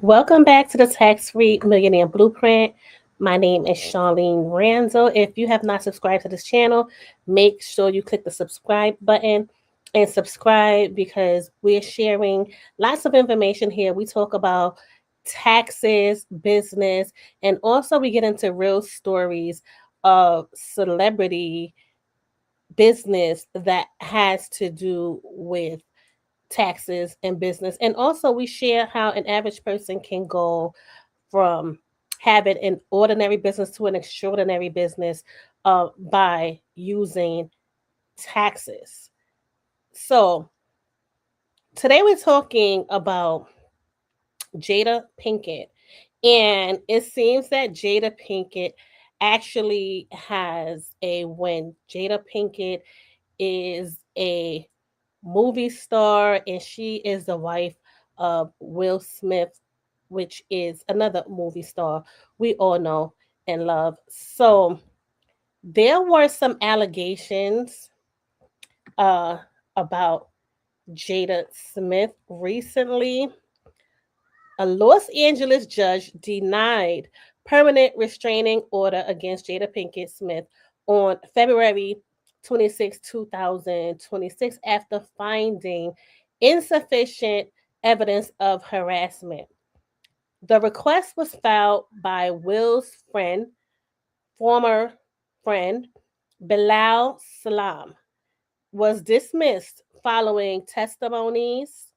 Welcome back to the Tax Free Millionaire Blueprint. My name is Charlene Ranzo. If you have not subscribed to this channel, make sure you click the subscribe button and subscribe because we're sharing lots of information here. We talk about taxes, business, and also we get into real stories of celebrity business that has to do with taxes and business. And also, we share how an average person can go from having an ordinary business to an extraordinary business by using taxes. So, today we're talking about Jada Pinkett. And it seems that Jada Pinkett actually has a win. Jada Pinkett is a movie star, and she is the wife of Will Smith, which is another movie star we all know and love. So there were some allegations uh, about Jada Smith recently. A Los Angeles judge denied permanent restraining order against Jada Pinkett Smith on February 26, 2026, after finding insufficient evidence of harassment. The request was filed by Will's former friend, Bilal Salam, was dismissed following testimonies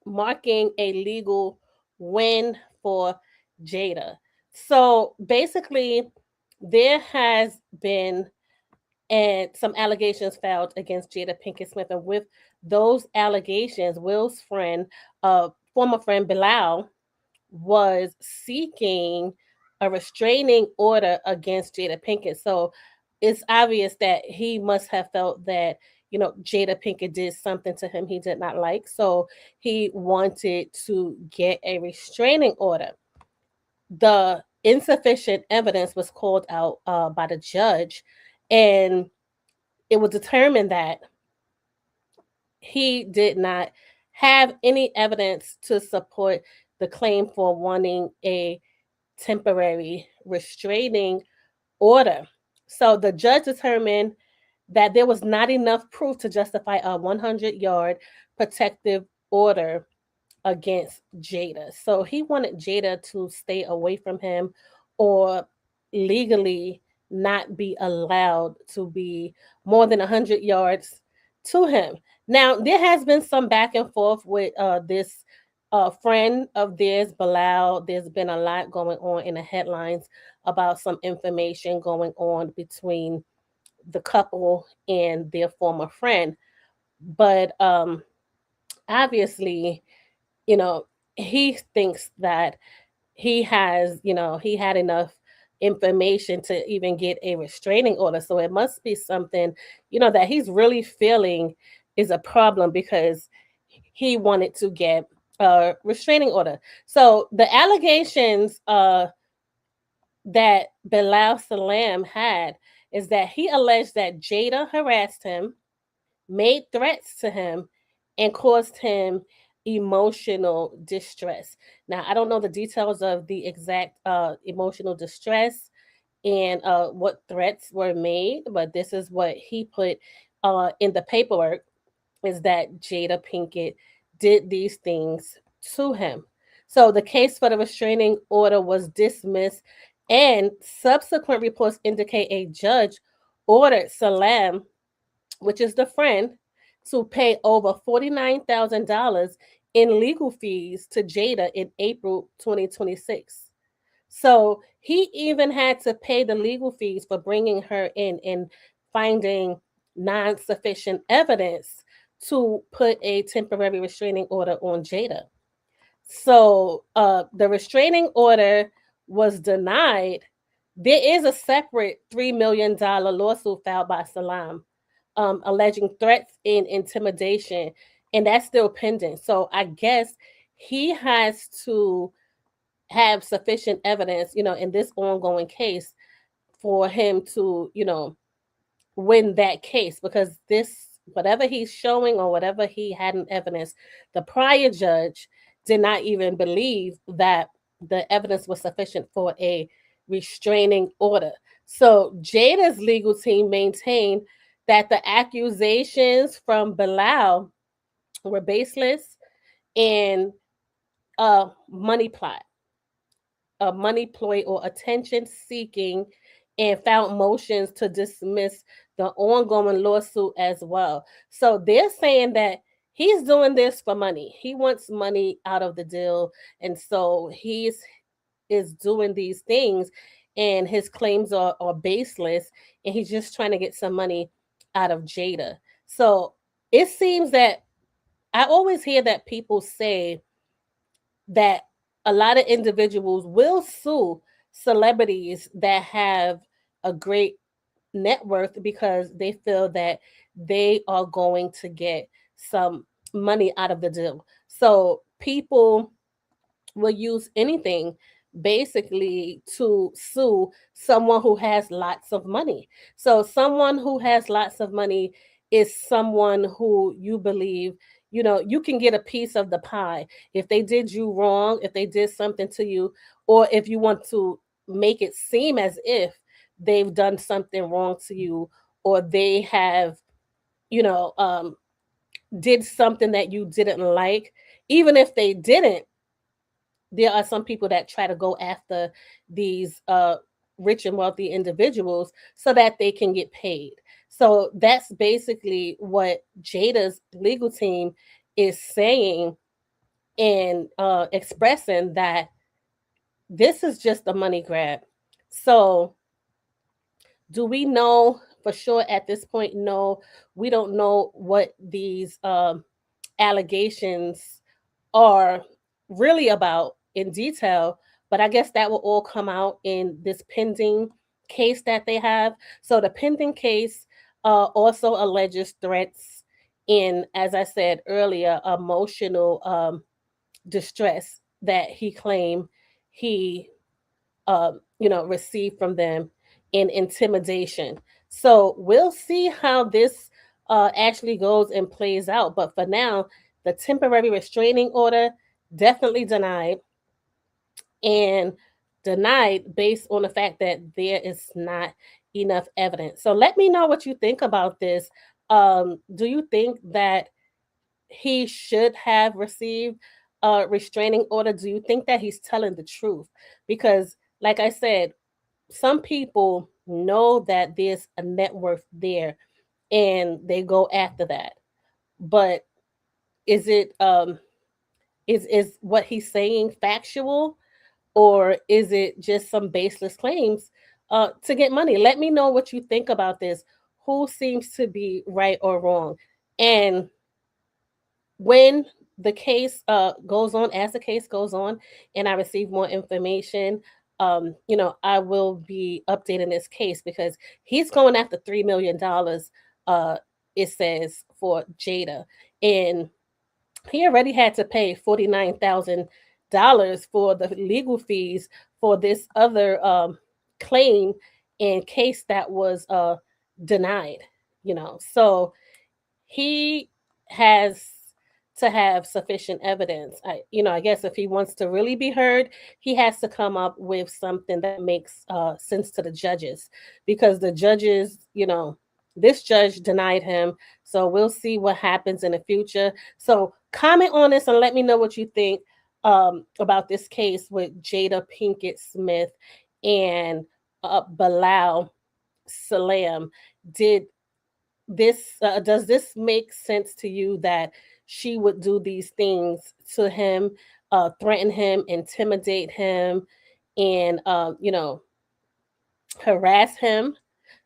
marking a legal win for Jada. So basically, there has been some allegations filed against Jada Pinkett Smith, and with those allegations, Will's former friend Bilal, was seeking a restraining order against Jada Pinkett. So it's obvious that he must have felt that Jada Pinkett did something to him he did not like. So he wanted to get a restraining order. The insufficient evidence was called out by the judge, and it was determined that he did not have any evidence to support the claim for wanting a temporary restraining order. So the judge determined that there was not enough proof to justify a 100-yard protective order against Jada. So he wanted Jada to stay away from him or legally not be allowed to be more than 100 yards to him. Now, there has been some back and forth with this friend of theirs, Bilal. There's been a lot going on in the headlines about some information going on between the couple and their former friend. But obviously, you know, he thinks that he had enough information to even get a restraining order. So it must be something, that he's really feeling is a problem because he wanted to get a restraining order. So the allegations that Bilal Salam had is that he alleged that Jada harassed him, made threats to him, and caused him emotional distress. Now, I don't know the details of the exact emotional distress and what threats were made, but this is what he put in the paperwork, is that Jada Pinkett did these things to him. So the case for the restraining order was dismissed, and subsequent reports indicate a judge ordered Salam, which is the friend, to pay over $49,000 in legal fees to Jada in April 2026. So he even had to pay the legal fees for bringing her in and finding non sufficient evidence to put a temporary restraining order on Jada. So the restraining order was denied. There is a separate $3 million lawsuit filed by Salam, alleging threats and intimidation, and that's still pending. So I guess he has to have sufficient evidence, in this ongoing case for him to, win that case, because this, whatever he's showing or whatever he had in evidence, the prior judge did not even believe that the evidence was sufficient for a restraining order. So Jada's legal team maintained that the accusations from Bilal were baseless and a money plot, a money ploy or attention seeking, and found motions to dismiss the ongoing lawsuit as well. So they're saying that he's doing this for money. He wants money out of the deal. And so he's is doing these things, and his claims are baseless, and he's just trying to get some money out of Jada. So it seems that I always hear that people say that a lot of individuals will sue celebrities that have a great net worth because they feel that they are going to get some money out of the deal. So people will use anything basically to sue someone who has lots of money. So someone who has lots of money is someone who you believe, you can get a piece of the pie. If they did you wrong, if they did something to you, or if you want to make it seem as if they've done something wrong to you, or they have, you know, um, did something that you didn't like, even if they didn't, there are some people that try to go after these rich and wealthy individuals so that they can get paid. So that's basically what Jada's legal team is saying, and expressing that this is just a money grab. So do we know for sure at this point? No, we don't know what these allegations are really about in detail, but I guess that will all come out in this pending case that they have. So the pending case also alleges threats in, as I said earlier, emotional distress that he claimed he received from them, in intimidation. So we'll see how this actually goes and plays out. But for now, the temporary restraining order definitely denied, and denied based on the fact that there is not enough evidence. So let me know what you think about this. Do you think that he should have received a restraining order? Do you think that he's telling the truth? Because, like I said, some people know that there's a net worth there and they go after that. But is it is what he's saying factual, or is it just some baseless claims to get money? Let me know what you think about this. Who seems to be right or wrong? And when the case goes on, as the case goes on, and I receive more information, I will be updating this case because he's going after $3 million. It says for Jada, and he already had to pay $49,000 for the legal fees for this other claim and case that was denied. So he has to have sufficient evidence. I guess if he wants to really be heard, he has to come up with something that makes sense to the judges, because the judges, this judge denied him. So we'll see what happens in the future. So comment on this and let me know what you think about this case with Jada Pinkett Smith and Bilal Salam. Did this does this make sense to you that she would do these things to him, threaten him, intimidate him, and harass him?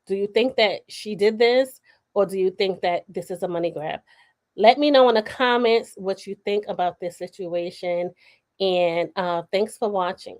Do you think that she did this, or do you think that this is a money grab? Let me know in the comments what you think about this situation, and thanks for watching.